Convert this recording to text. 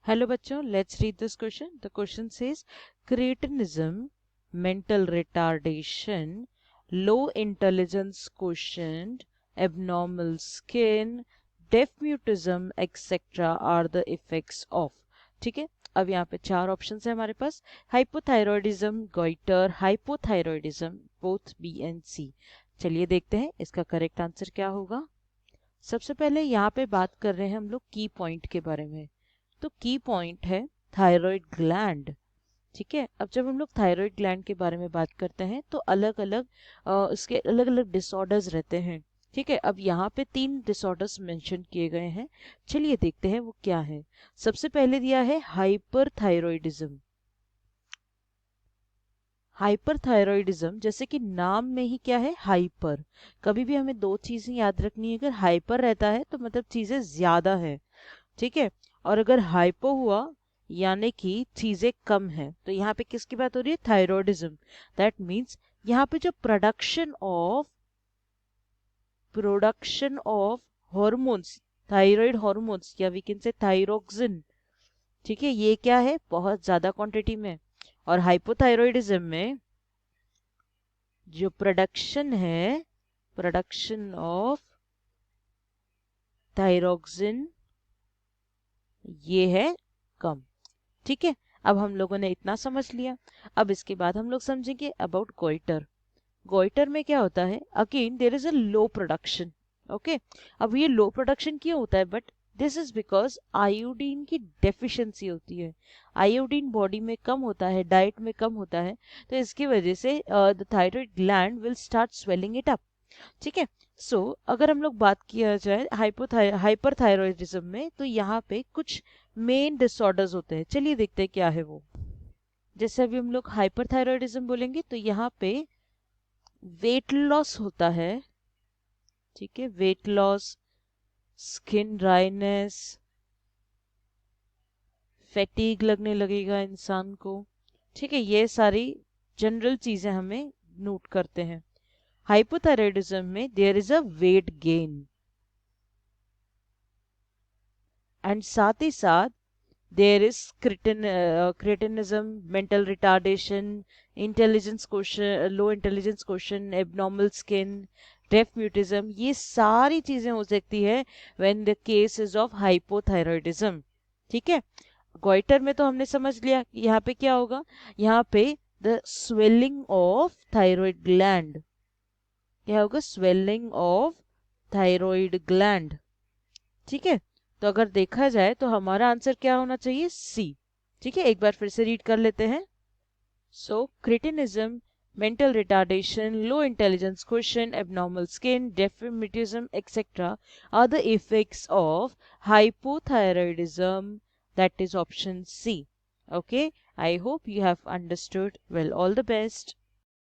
Hello bachcho, let's read this question. The question says cretinism, mental retardation, low intelligence quotient, abnormal skin, deaf mutism etc. are the effects of. ठीक है, अब यहाँ पे चार option है हमारे पास. Hypothyroidism, goitre, hypothyroidism, both B and C. चलिए देखते हैं इसका करेक्ट आंसर क्या होगा. सबसे पहले यहाँ पे बात कर रहे हैं हम लोग की पॉइंट के बारे में. तो की पॉइंट है थायराइड ग्लैंड. ठीक है, अब जब हम लोग थायराइड ग्लैंड के बारे में बात करते हैं तो अलग अलग इसके अलग अलग डिसऑर्डर्स रहते हैं. ठीक है, अब यहाँ पे 3 डिसऑर्डर्स मेंशन किए गए हैं. चलिए देखते हैं वो क्या है. सबसे पहले दिया है हाइपरथायरॉयडिज्म. हाइपरथायरॉयडिज्म, जैसे कि नाम में ही क्या है, हाइपर. कभी भी हमें दो चीजें याद रखनी है. अगर हाइपर रहता है तो मतलब चीजें ज्यादा है. ठीक है, और अगर हाइपो हुआ यानी कि चीजें कम है. तो यहाँ पे किसकी बात हो रही है, थायरॉयडिज्म. दैट मीन्स यहाँ पे जो production of hormones, thyroid hormones या वी कैन से थायरोक्सिन. ठीक है, ये क्या है, बहुत ज्यादा क्वांटिटी में. और हाइपोथायरॉयडिज्म में जो प्रोडक्शन ऑफ थायरोक्सिन ये है कम. ठीक है, अब हम लोगों ने इतना समझ लिया. अब इसके बाद हम लोग समझेंगे अबाउट गोइटर. गोइटर में क्या होता है, again there is a low production. Okay, अब ये लो प्रोडक्शन क्यों होता है, but this is because iodine की डेफिशिएंसी होती है. आयोडीन बॉडी में कम होता है, डाइट में कम होता है. तो इसकी वजह से the thyroid gland will start swelling it up. ठीक है, सो अगर हम लोग बात किया जाए हाइपरथायरॉयडिज्म में, तो यहाँ पे कुछ मेन डिसऑर्डर्स होते हैं. चलिए देखते हैं क्या है वो. जैसे अभी हम लोग हाइपरथायरॉयडिज्म बोलेंगे तो यहाँ पे वेट लॉस होता है. ठीक है, weight loss, skin dryness, fatigue लगने लगेगा इंसान को. ठीक है, ये सारी जनरल चीजें हमें नोट करते हैं. हाइपोथायरॉयडिज्म में there is a weight gain, and साथ ही साथ there is cretinism, mental retardation, intelligence quotient, low intelligence quotient, abnormal skin, deaf mutism. ये सारी चीजें हो सकती है when the case is of hypothyroidism. ठीक है, गोइटर में तो हमने समझ लिया कि यहाँ पे क्या होगा. यहाँ पे the swelling of thyroid gland, क्या होगा, swelling of thyroid gland. ठीक है, तो अगर देखा जाए तो हमारा आंसर क्या होना चाहिए, सी. ठीक है, एक बार फिर से रीड कर लेते हैं. सो cretinism, mental retardation, low intelligence quotient, abnormal skin, deafemism, etc. are the effects of hypothyroidism. That is option C. Okay, I hope you have understood well. All the best.